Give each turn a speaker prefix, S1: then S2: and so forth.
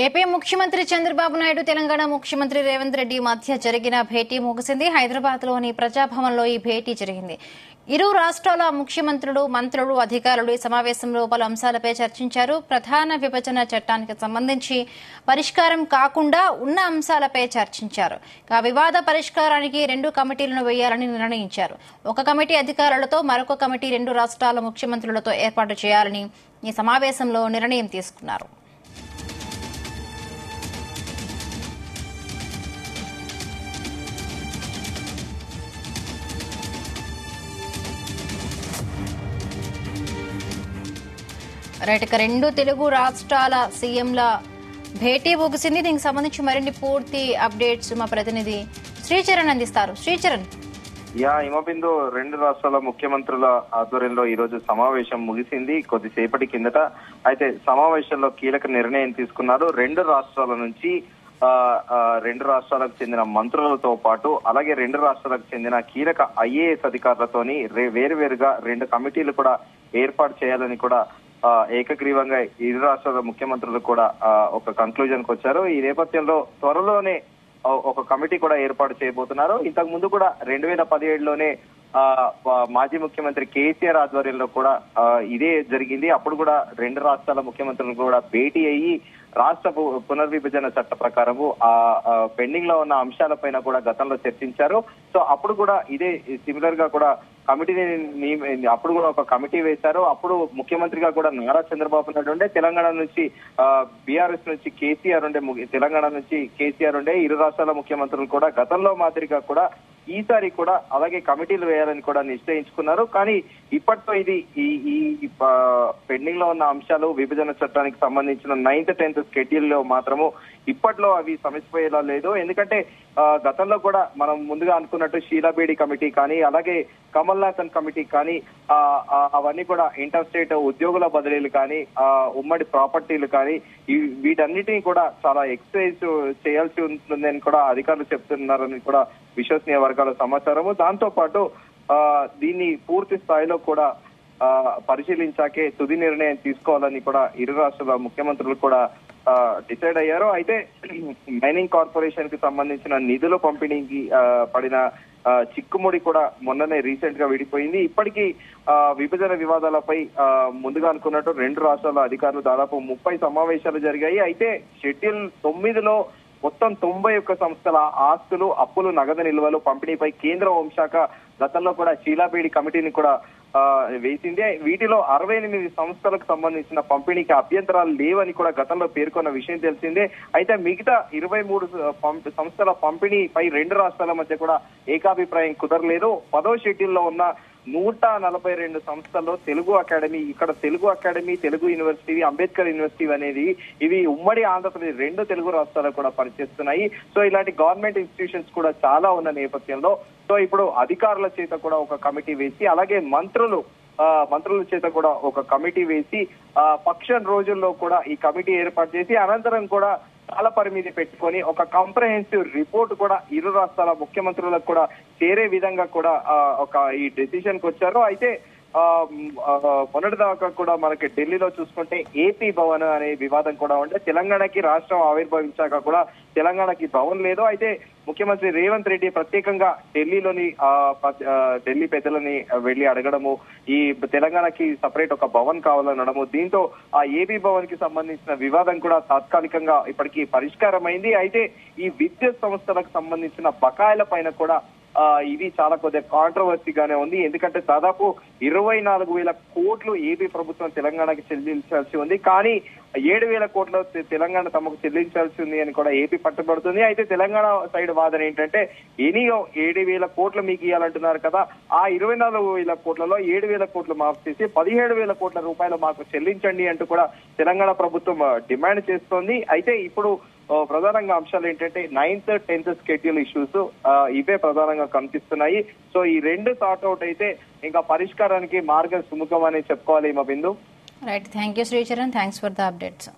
S1: AP ముఖ్యమంత్రి చంద్రబాబు నాయుడు తెలంగాణ ముఖ్యమంత్రి రేవంత్ రెడ్డి మధ్య జరిగిన భేటీ ముగిసింది. హైదరాబాద్లోని ప్రజాభవన్లో ఈ భేటీ జరిగింది. ఇరు రాష్ట్రాల ముఖ్యమంత్రులు, మంత్రులు, అధికారులు ఈ సమావేశంలో పలు అంశాలపై చర్చించారు. ప్రధాన విభజన చట్టానికి సంబంధించి పరిష్కారం కాకుండా ఉన్న అంశాలపై చర్చించారు. వివాద పరిష్కారానికి 2 కమిటీలను వేయాలని నిర్ణయించారు. ఒక కమిటీ అధికారులతో, మరొక కమిటీ 2 రాష్ట్రాల ముఖ్యమంత్రులతో ఏర్పాటు చేయాలని ఈ సమావేశంలో నిర్ణయం తీసుకున్నారు. రైట్, ఇక 2 తెలుగు రాష్ట్రాల సీఎంల భేటీ ముగిసింది. దీనికి సంబంధించి మరిన్ని పూర్తి అప్డేట్స్ మా ప్రతినిధి శ్రీచరణ్ అందిస్తారు. శ్రీచరణ్.
S2: హిమబిందు, 2 రాష్ట్రాల ముఖ్యమంత్రుల ఆధ్వర్యంలో ఈ రోజు సమావేశం ముగిసింది కొద్దిసేపటి కిందట. అయితే సమావేశంలో కీలక నిర్ణయం తీసుకున్నారు. 2 రాష్ట్రాల నుంచి 2 రాష్ట్రాలకు చెందిన మంత్రులతో పాటు అలాగే 2 రాష్ట్రాలకు చెందిన కీలక ఐఏఎస్ అధికారులతోని వేరువేరుగా 2 కమిటీలు కూడా ఏర్పాటు చేయాలని కూడా ఏకగ్రీవంగా ఇరు రాష్ట్రాల ముఖ్యమంత్రులు కూడా ఒక కన్క్లూజన్ కు వచ్చారు. ఈ నేపథ్యంలో త్వరలోనే ఒక కమిటీ కూడా ఏర్పాటు చేయబోతున్నారు. ఇంతకు ముందు కూడా 2017లోనే మాజీ ముఖ్యమంత్రి కేసీఆర్ ఆధ్వర్యంలో కూడా ఇదే జరిగింది. అప్పుడు కూడా 2 రాష్ట్రాల ముఖ్యమంత్రులు కూడా భేటీ అయ్యి రాష్ట్ర పునర్విభజన చట్ట ప్రకారము పెండింగ్ లో ఉన్న అంశాలపైన కూడా గతంలో చర్చించారు. సో అప్పుడు కూడా ఇదే సిమిలర్ గా కూడా కమిటీని అప్పుడు కూడా ఒక కమిటీ వేశారు. అప్పుడు ముఖ్యమంత్రిగా కూడా నారా చంద్రబాబు నాయుడు ఉండే, తెలంగాణ నుంచి బీఆర్ఎస్ నుంచి కేసీఆర్ ఉండే, తెలంగాణ నుంచి కేసీఆర్ ఉండే. ఇరు రాష్ట్రాల ముఖ్యమంత్రులు కూడా గతంలో మాదిరిగా కూడా ఈసారి కూడా అలాగే కమిటీలు వేయాలని కూడా నిశ్చయించుకున్నారు. కానీ ఇప్పట్లో ఇది ఈ పెండింగ్ లో ఉన్న అంశాలు విభజన చట్టానికి సంబంధించిన 9th 10th షెడ్యూల్ లో మాత్రము ఇప్పట్లో అవి సమసిపోయేలా లేదు. ఎందుకంటే గతంలో కూడా మనం ముందుగా అనుకున్నట్టు షీలాబేడి కమిటీ కానీ అలాగే కమల్నాథన్ కమిటీ కానీ అవన్నీ కూడా ఇంటర్ స్టేట్ ఉద్యోగుల బదిలీలు కానీ ఉమ్మడి ప్రాపర్టీలు కానీ వీటన్నిటిని కూడా చాలా ఎక్సైజ్ చేయాల్సి ఉంటుందని కూడా అధికారులు చెప్తున్నారని కూడా విశ్వసనీయ వర్గాల సమాచారము. దాంతో పాటు దీన్ని పూర్తి స్థాయిలో కూడా పరిశీలించాకే తుది నిర్ణయం తీసుకోవాలని కూడా ఇరు రాష్ట్రాల ముఖ్యమంత్రులు కూడా డిసైడ్ అయ్యారు. అయితే మైనింగ్ కార్పొరేషన్ కి సంబంధించిన నిధుల పంపిణీకి పడిన చిక్కుముడి కూడా మొన్ననే రీసెంట్ గా విడిపోయింది. ఇప్పటికీ విభజన వివాదాలపై ముందుగా అనుకున్నట్టు 2 రాష్ట్రాల అధికారులు దాదాపు 30 సమావేశాలు జరిగాయి. అయితే షెడ్యూల్ 9లో మొత్తం 91 సంస్థల ఆస్తులు, అప్పులు, నగదు నిల్వలు పంపిణీపై కేంద్ర హోంశాఖ గతంలో కూడా షీలాబేడి కమిటీని కూడా వేసింది. వీటిలో 68 సంస్థలకు సంబంధించిన పంపిణీకి అభ్యంతరాలు లేవని కూడా గతంలో పేర్కొన్న విషయం తెలిసిందే. అయితే మిగతా 23 సంస్థల పంపిణీపై 2 రాష్ట్రాల మధ్య కూడా ఏకాభిప్రాయం కుదరలేదు. 10వ షెడ్యూల్లో ఉన్న 142 సంస్థల్లో తెలుగు అకాడమీ, ఇక్కడ Telugu academy, Telugu university, Ambedkar university అనేది ఇవి ఉమ్మడి ఆంధ్రప్రదేశ్ 2 తెలుగు రాష్ట్రాలకు కూడా పనిచేస్తున్నాయి. సో ఇలాంటి గవర్నమెంట్ ఇన్స్టిట్యూషన్స్ కూడా చాలా ఉన్న నేపథ్యంలో సో ఇప్పుడు అధికారుల చేత కూడా ఒక కమిటీ వేసి అలాగే మంత్రుల చేత కూడా ఒక కమిటీ వేసి పక్షం రోజుల్లో కూడా ఈ కమిటీ ఏర్పాటు చేసి అనంతరం కూడా కాల పరిమితి పెట్టుకొని ఒక కాంప్రహెన్సివ్ రిపోర్ట్ కూడా ఇరు రాష్ట్రాల ముఖ్యమంత్రులకు కూడా చేరే విధంగా కూడా ఒక ఈ డెసిషన్ కు వచ్చారు. అయితే మొన్నటిదాకా కూడా మనకి ఢిల్లీలో చూసుకుంటే ఏపీ భవన్ అనే వివాదం కూడా ఉంటే తెలంగాణకి రాష్ట్రం ఆవిర్భవించాక కూడా తెలంగాణకి భవన్ లేదు. అయితే ముఖ్యమంత్రి రేవంత్ రెడ్డి ప్రత్యేకంగా ఢిల్లీ పెద్దలని వెళ్లి అడగడము, ఈ తెలంగాణకి సపరేట్ ఒక భవన్ కావాలనడము, దీంతో ఆ ఏపీ భవన్ కి సంబంధించిన వివాదం కూడా తాత్కాలికంగా ఇప్పటికీ పరిష్కారమైంది. అయితే ఈ విద్యుత్ సంస్థలకు సంబంధించిన బకాయిల పైన కూడా ఇది చాలా కొద్దిగా కాంట్రవర్సీగానే ఉంది. ఎందుకంటే దాదాపు 24,000 కోట్లు ఏపీ ప్రభుత్వం తెలంగాణకి చెల్లించాల్సి ఉంది. కానీ 7,000 కోట్ల తెలంగాణ తమకు చెల్లించాల్సి ఉంది అని కూడా ఏపీ పట్టుబడుతుంది. అయితే తెలంగాణ సైడ్ వాదన ఏంటంటే 7,000 కోట్లు మీకు ఇవ్వాలంటున్నారు కదా, ఆ 24,000 కోట్లలో 7,000 కోట్లు మాఫ్ చేసి 17,000 కోట్ల రూపాయలు మాకు చెల్లించండి అంటూ కూడా తెలంగాణ ప్రభుత్వం డిమాండ్ చేస్తోంది. అయితే ఇప్పుడు ప్రధానంగా అంశాలు ఏంటంటే 9th 10th షెడ్యూల్ ఇష్యూస్ ఇవే ప్రధానంగా కనిపిస్తున్నాయి. సో ఈ 2 సార్ట్అవుట్ అయితే ఇంకా పరిష్కారానికి మార్గం సుముఖం అని చెప్పుకోవాలి. మా Bindu.
S1: Right, thank you Sricharan, thanks for the updates.